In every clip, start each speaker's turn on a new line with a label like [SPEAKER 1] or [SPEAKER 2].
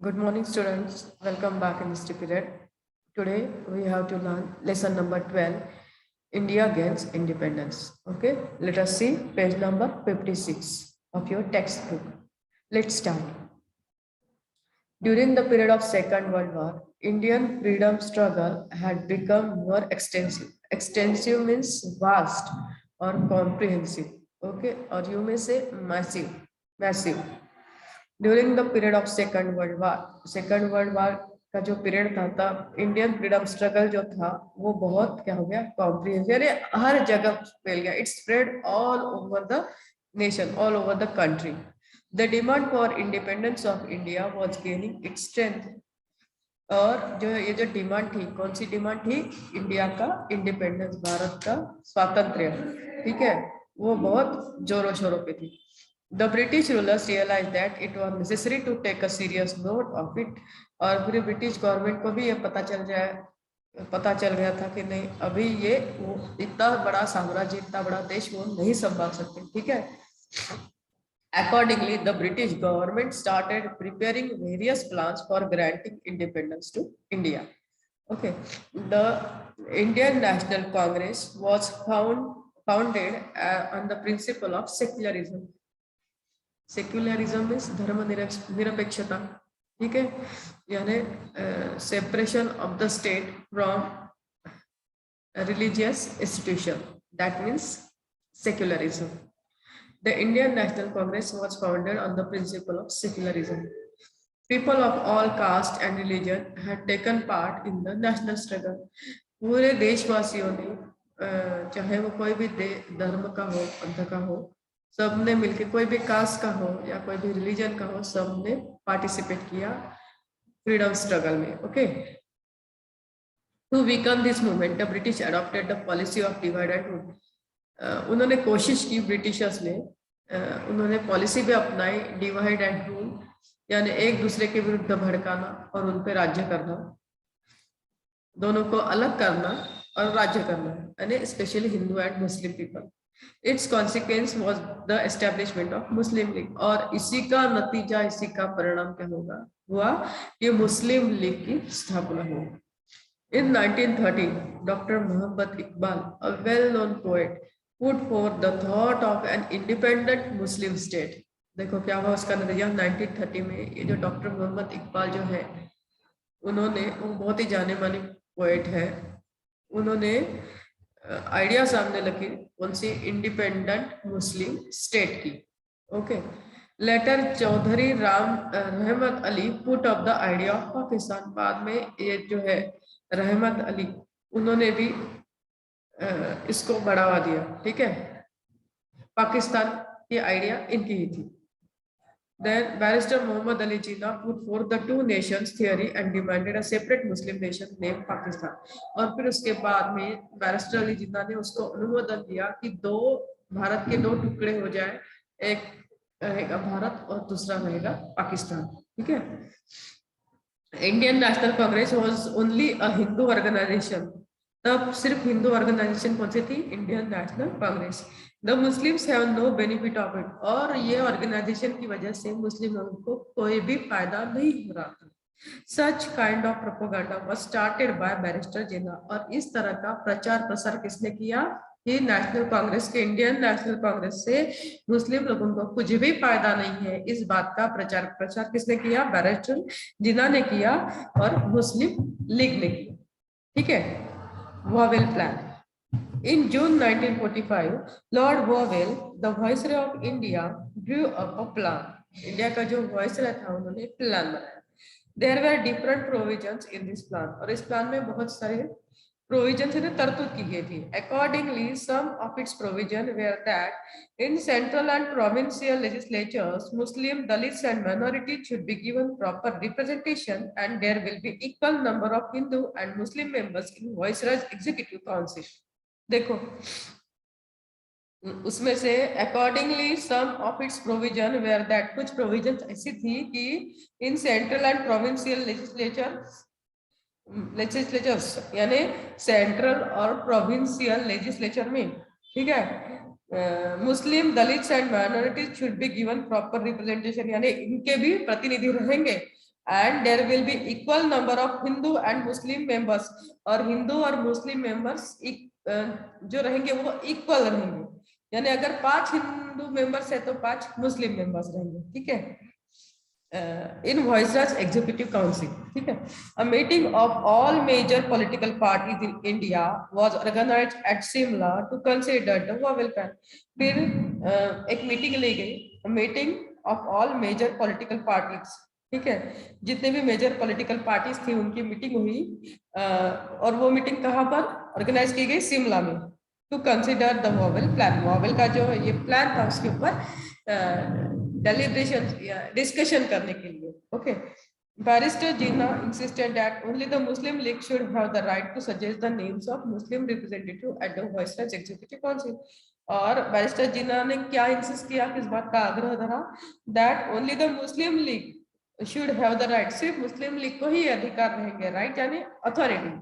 [SPEAKER 1] Good morning, students. Welcome back in this period. Today we have to learn lesson number 12, India gains independence. Okay, let us see page number 56 of your textbook. Let's start. During the period of Second World War, Indian freedom struggle had become more extensive. Extensive means vast or comprehensive. Okay, or you may say massive. Massive. During the period of second world war का जो period था तब Indian freedom struggle जो था वो बहुत क्या हो गया कॉम्प्रिहेंसिव, यानी हर जगह फैल गया. It spread all over the nation, all over the country. The demand for independence of India was gaining its strength. और जो ये जो डिमांड थी, कौन सी डिमांड थी? इंडिया का इंडिपेंडेंस, भारत का स्वातंत्र्य. ठीक है, वो बहुत जोरों शोरों पे थी. The British rulers realized that it was necessary to take a serious note of it. और फिर ब्रिटिश गवर्नमेंट को भी ये पता चल गया था कि नहीं, अभी ये वो इतना बड़ा साम्राज्य, इतना बड़ा देश वो नहीं संभाल सकते. ठीक है. Accordingly, the British government started preparing various plans for granting independence to India. Okay, the Indian National Congress was founded on the principle of secularism. Secularism means धर्म निरपेक्षता. ठीक है, यानी separation of the state from religious institution. That means secularism. The Indian National Congress was founded on the principle of secularism. People of all cast and religion had taken part in the national struggle. पूरे देशवासियों ने, चाहे वो कोई भी धर्म का हो, पंथ का हो, सबने मिलके, कोई भी कास्ट का हो या कोई भी रिलीजन का हो, सबने पार्टिसिपेट किया फ्रीडम स्ट्रगल में. Okay, to weaken this movement the British adopted the policy of divide and rule. उन्होंने कोशिश की, ब्रिटिशर्स ने, उन्होंने पॉलिसी भी अपनाई, डिवाइड एंड रूल, यानी एक दूसरे के विरुद्ध भड़काना और उन पे राज्य करना, दोनों को अलग करना और राज्य करना, यानी specially Hindu and Muslim people. Its consequence was the establishment of Muslim League. और इसी का नतीजा, इसी का परिणाम क्या हुआ कि मुस्लिम लीग की स्थापना हुई. In 1913, Dr. Muhammad Iqbal, a well-known poet, put forth the thought of an independent Muslim state. देखो क्या हुआ उसका नतीजा 1930 में. ये जो डॉक्टर मोहम्मद इकबाल जो है, उन्होंने, वो बहुत ही जाने माने पोएट है, उन्होंने आइडिया सामने रखी, कौन सी? इंडिपेंडेंट मुस्लिम स्टेट की. ओके, लेटर चौधरी रहमत Ali put up the idea of Pakistan. बाद में ये जो है रहमत अली, उन्होंने भी इसको बढ़ावा दिया. ठीक है, पाकिस्तान की आइडिया इनकी ही थी. Then Barrister Muhammad Ali Jinnah put forth the two nations theory and demanded a separate Muslim nation named Pakistan. और फिर उसके बाद में बैरिस्टर अली जिन्ना ने उसको अनुमोदन दिया कि भारत के दो टुकड़े हो जाए, एक रहेगा भारत और दूसरा रहेगा पाकिस्तान. ठीक है. Indian National Congress was only a Hindu organization. तब सिर्फ हिंदू ऑर्गेनाइजेशन कौन सी थी? Indian National Congress. The Muslims have no benefit of it. और ये ऑर्गेनाइजेशन की वजह से मुस्लिम लोगों को कोई भी फायदा नहीं हो रहा था. Such kind of propaganda was started by barrister Jinnah. और इस तरह का प्रचार प्रसार किसने किया? कि नेशनल कांग्रेस के, इंडियन नेशनल कांग्रेस से मुस्लिम लोगों को कुछ भी फायदा नहीं है, इस बात का प्रचार किसने किया? बैरिस्टर जिन्ना ने किया और मुस्लिम लीग ने किया. ठीक है. Vowel plan. In June 1945, Lord Wavell, the Viceroy of India, drew up a plan. India का जो वाइसरॉय था, उन्होंने प्लान बनाया. There were different provisions in this plan. और इस प्लान में बहुत सारे प्रोविजन से तरतूद की गई थी. Accordingly, some of its provision were that in central and provincial legislatures, Muslim, Dalits and minorities should be given proper representation, and there will be equal number of Hindu and Muslim members in Viceroy's executive council. देखो उसमें से accordingly some of its provision were that, कुछ provision ऐसी थी कि in central and provincial legislatures, यानी central और provincial legislature में, ठीक है, Muslim, Dalits and minorities should be given proper representation, यानी इनके भी प्रतिनिधि रहेंगे and there will be equal number of Hindu and Muslim members, और हिंदू और मुस्लिम मेंबर्स जो रहेंगे वो इक्वल रहेंगे, यानी अगर 5 हिंदू मेंबर्स है तो 5 मुस्लिम मेंबर्स रहेंगे, ठीक है। In Viceroy's Executive Council, ठीक है। A meeting of all major political parties in India was organized at Simla to consider the Wavell Plan. फिर एक मीटिंग ली गई, meeting of all major political parties, ठीक है, जितने भी मेजर पॉलिटिकल पार्टीज थी उनकी मीटिंग हुई, और वो मीटिंग कहाँ पर ऑर्गेनाइज की गई? शिमला में, to consider the Wavell plan. Wavell का जो ये प्लान था उसके ऊपर डेलिब्रेशन या डिस्कशन करने के लिए, okay. Barrister Jinnah insisted that only the Muslim League should have the right to suggest the names of Muslim representative at the Viceroy's Executive Council. और बैरिस्टर जिन्ना ने क्या इंसिस्ट किया, किस बात का आग्रह धरा? That only the Muslim league should have the right, सिर्फ मुस्लिम लीग को ही अधिकार रहेंगे, राइट यानी अथॉरिटी,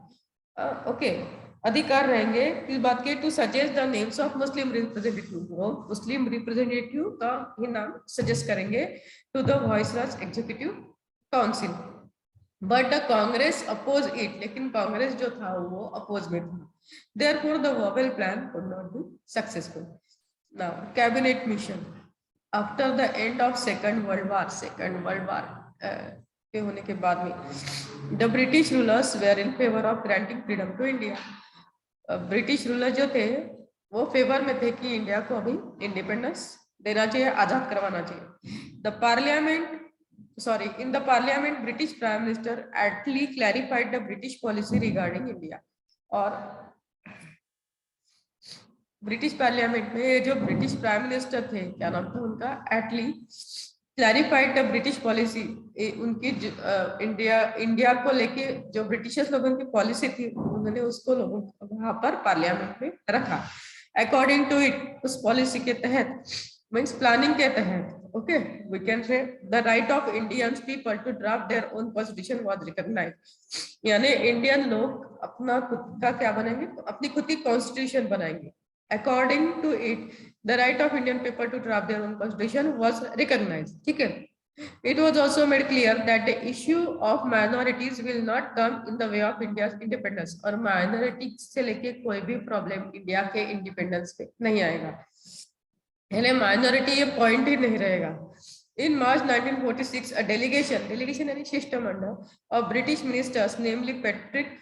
[SPEAKER 1] ओके, अधिकार रहेंगे किस बात के? To suggest the names of Muslim representative, वो मुस्लिम रिप्रेजेंटेटिव का ही नाम सजेस्ट करेंगे to the Viceroy's executive council. But the Congress oppose it, लेकिन कांग्रेस जो था वो अपोज में था। Therefore, the Wavell plan could not be successful. Now, cabinet mission. After the end of Second World War के होने के बाद में, the British rulers were in favor of granting freedom to India. British ruler जो थे वो favour में थे कि इंडिया को अभी इंडिपेंडेंस देना चाहिए, आजाद करवाना चाहिए। The parliament in the parliament, British Prime Minister Attlee clarified the British policy regarding India. और ब्रिटिश पार्लियामेंट में जो ब्रिटिश प्राइम मिनिस्टर थे, क्या नाम था उनका? एटली, क्लैरिफाइड द ब्रिटिश पॉलिसी, उनकी इंडिया को लेके जो ब्रिटिशर्स लोगों की पॉलिसी थी उन्होंने उसको लोगों वहां पर पार्लियामेंट में रखा। अकॉर्डिंग टू इट, उस पॉलिसी के तहत, मीन्स प्लानिंग के तहत, okay, we can say the right of Indian people to draft their own constitution was recognized, यानी इंडियन लोग अपना खुद का क्या बनाएंगे? अपनी खुद की कॉन्स्टिट्यूशन बनाएंगे। According to it, the right of Indian people to draft their own constitution was recognized. ठीक है। It was also made clear that the issue of minorities will not come in the way of India's independence. और minority से लेके कोई भी problem India के independence पे नहीं आएगा, यानी माइनॉरिटी ये पॉइंट ही नहीं रहेगा। In March 1946, a delegation यानी शिष्टमंडल of British ministers, namely Patrick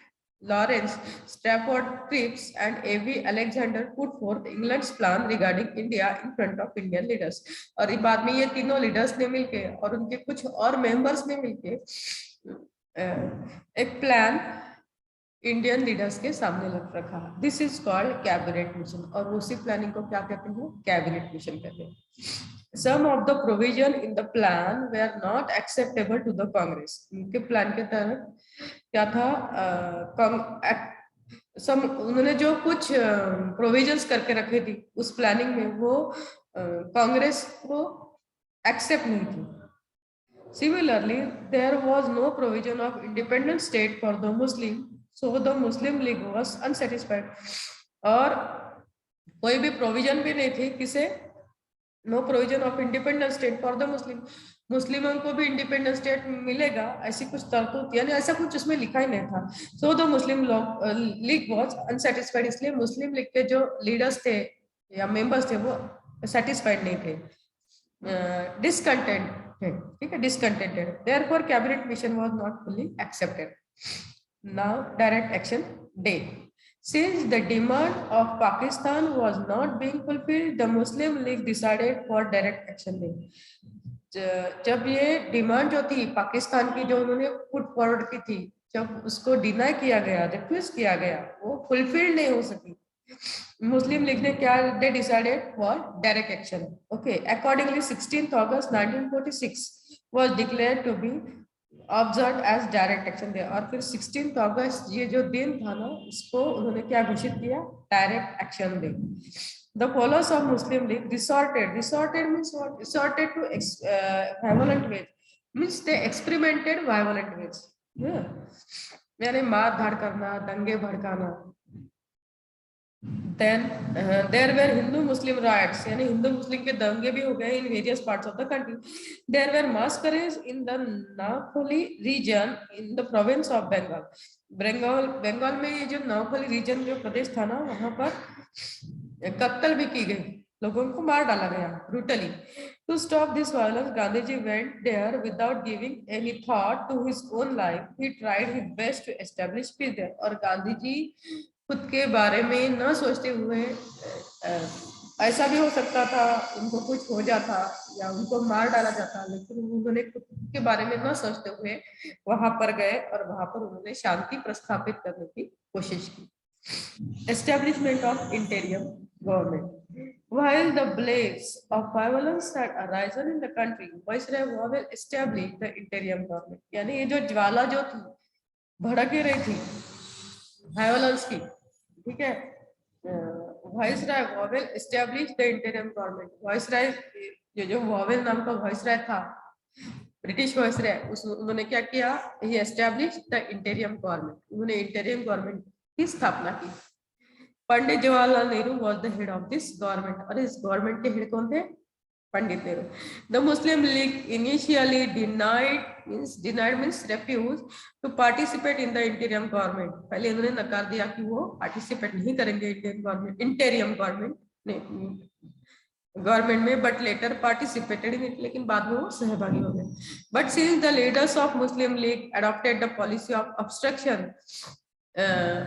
[SPEAKER 1] Lawrence, Stafford Cripps, and A.V. Alexander put forth England's plan regarding India in front of Indian leaders. और बाद में ये तीनों लीडर्स ने मिलके और उनके कुछ और मेंबर्स ने मिलके एक प्लान इंडियन लीडर्स के सामने रखा। This is called cabinet mission, और उसी प्लानिंग को क्या कहते हैं? कैबिनेट मिशन कहते हैं। Some of the provision in the plan were not acceptable to the Congress. उनके प्लान के तहत क्या था? उन्होंने जो कुछ प्रोविजंस करके रखे थी उस प्लानिंग में, वो कांग्रेस को एक्सेप्ट नहीं थी। Similarly, there was no provision of independent state for the Muslim, so the Muslim League was unsatisfied. और कोई भी प्रोविजन भी नहीं थी किसे? No provision of independent state for the Muslim, मुस्लिमों को भी इंडिपेंडेंट स्टेट मिलेगा ऐसी कुछ तरतूब, यानी ऐसा कुछ उसमें लिखा ही नहीं था। So the Muslim league was unsatisfied, इसलिए मुस्लिम लीग के जो लीडर्स थे या मेंबर्स थे वो सेटिस्फाइड नहीं थे, डिसकंटेंट थे, ठीक है, discontented. Therefore cabinet mission was not fully accepted. Now direct action day. Since the demand of Pakistan was not being fulfilled, the Muslim League decided for direct action day. जब ये demand जो थी पाकिस्तान की, जो उन्होंने पुट फॉरवर्ड की थी, जब उसको डिनाई किया गया, रिफ्यूज किया गया, वो फुलफिल नहीं हो सकी, मुस्लिम लीग ने क्या? They decided for direct action, okay. Accordingly 16 अगस्त 1946 was declared to be observe as direct action day, और फिर 16 अगस्त ये जो दिन था ना, इसको उन्होंने क्या घोषित किया? Direct action day. The followers of Muslim League resorted means what? Resorted to violent ways, means they experimented violent ways, यानी मार धाड़ करना, दंगे भड़काना, Then there were Hindu-Muslim riots, यानी हिंदू-मुस्लिम के दंगे भी हो गए in various parts of the country. There were massacres in the Naukoli region in the province of Bengal. Bengal में ये जो नावखली रीजन जो प्रदेश था ना, वहां पर कत्ल भी की गई, लोगों को मार डाला गया brutally. To stop this violence, Gandhiji went there without giving any thought to his own life. He tried his best to establish peace there. और गांधी जी खुद के बारे में न सोचते हुए, ऐसा भी हो सकता था उनको कुछ हो जाता या उनको मार डाला जाता, लेकिन उन्होंने खुद के बारे में न सोचते हुए वहां पर गए और वहां पर उन्होंने शांति प्रस्थापित करने की कोशिश की. Establishment of interim government. While the blaze of violence had arisen in the country, Viceroy Wavell established the interim government. यानी ये जो ज्वाला जो थी भड़क रही थी वायलेंस की, ठीक है, viceroy Wavell establish the interim government. Viceroy जो वॉवेल नाम का वाइसराय था, ब्रिटिश वाइसराय, उन्होंने क्या किया, he establish the interim government. उन्होंने इंटरिम गवर्नमेंट की स्थापना की. Pandit Jawaharlal Nehru was the head of this government. और इस गवर्नमेंट के हेड कौन थे? Pandit Nehru. The Muslim League initially denied means refused to participate in the interim government. पहले इन्होंने नकार दिया कि वो पार्टिसिपेट नहीं करेंगे इंटेरियम गवर्नमेंट में, but later participated in it, लेकिन बाद में वो सहभागी हो गए. But since the leaders of Muslim league adopted the policy of obstruction,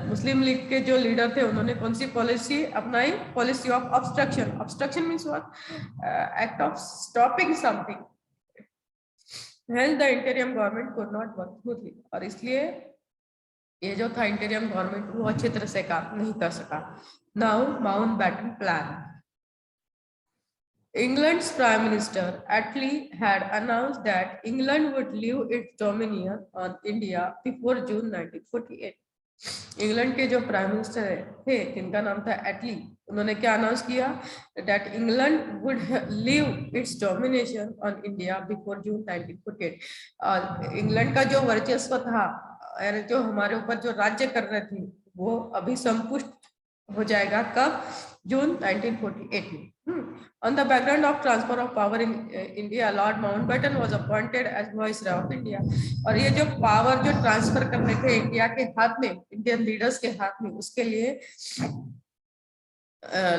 [SPEAKER 1] Muslim league के जो लीडर थे उन्होंने कौन सी पॉलिसी अपनाई? Policy of obstruction. Obstruction means what? Act of stopping something. Hence the interim government could not work smoothly. और इसलिए ये जो था इंटीरियम गवर्नमेंट वो अच्छी तरह से काम नहीं कर सका. Now Mountbatten plan. England's Prime Minister Attlee had announced that England would leave its dominion on India before June 1948. England के जो प्राइम मिनिस्टर थे जिनका नाम था एटली, उन्होंने क्या अनाउंस किया? That England would leave its domination on India before June 1948. और इंग्लैंड का जो वर्चस्व था, जो हमारे ऊपर जो राज्य कर रहे थे, वो अभी संपुष्ट हो जाएगा कब? जून 1948 में. On the background of transfer of power in India, Lord Mountbatten was appointed as Viceroy of India. और ये जो पावर जो ट्रांसफर करने थे इंडिया के हाथ में, इंडियन लीडर्स के हाथ में, उसके लिए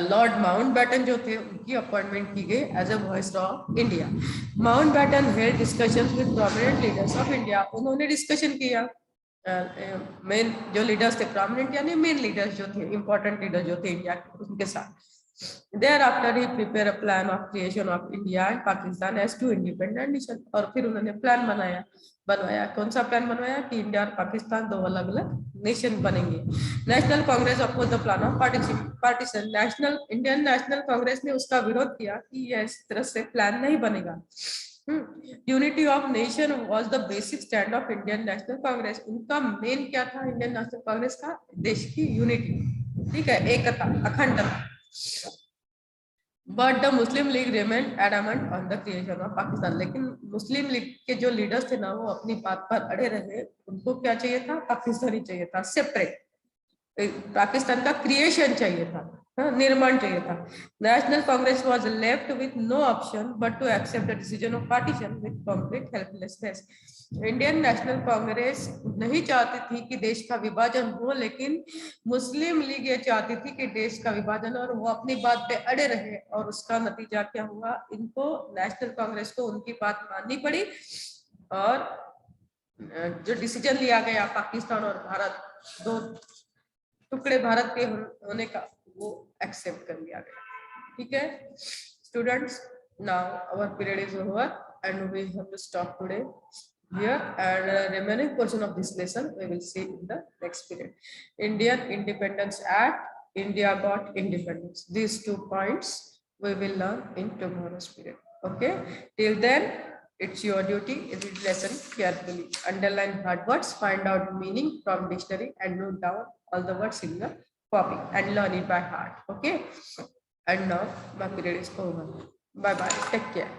[SPEAKER 1] लॉर्ड माउंटबेटन जो थे उनकी अपॉइंटमेंट की गई as a viceroy of India. Mountbatten held discussions with prominent leaders of India. उन्होंने डिस्कशन किया मेन जो लीडर्स थे, प्रोमिनेंट यानी मेन लीडर्स जो थे, इंपॉर्टेंट लीडर जो थे इंडिया के, उनके साथ. Thereafter he prepared a plan of creation of India and Pakistan as two independent nations. और फिर उन्होंने प्लान बनवाया. कौन सा प्लान बनवाया? कि इंडिया और पाकिस्तान दो अलग अलग नेशन बनेंगे. National Congress oppose the plan of partition. Indian National Congress ने उसका विरोध किया कि यह इस तरह से प्लान नहीं बनेगा. Unity of nation was the basic stand of Indian National Congress. उनका मेन क्या था इंडियन नेशनल कांग्रेस का? देश की यूनिटी, ठीक है, एकता, अखंडता. But the Muslim League remained adamant on the creation of Pakistan. लेकिन मुस्लिम लीग के जो लीडर्स थे ना, वो अपनी बात पर अड़े रहे. उनको क्या चाहिए था? पाकिस्तान ही चाहिए था, सेपरेट. पाकिस्तान का क्रिएशन चाहिए था, निर्माण चाहिए था. National Congress was left with no option but to accept the decision of partition with complete helplessness. Indian National Congress नहीं चाहती थी कि देश का विभाजन हो, लेकिन मुस्लिम लीग ये चाहती थी कि देश का विभाजन, और वो अपनी बात पे अड़े रहे. और उसका नतीजा क्या हुआ? इनको, नेशनल कांग्रेस को उनकी बात माननी पड़ी और जो डिसीजन लिया गया पाकिस्तान और भारत, दो टुकड़े भारत के होने का, वो एक्सेप्ट कर लिया गया. ठीक है students, now our period is over and we have to stop today here, and remaining portion of this lesson we will see in the next period. Indian Independence Act, India got independence. These 2 points we will learn in tomorrow's period. Okay, till then it's your duty, read lesson carefully, underline hard words, find out meaning from dictionary and note down all the words in the copy and learn it by heart. Okay, and now my period is over. Bye bye, take care.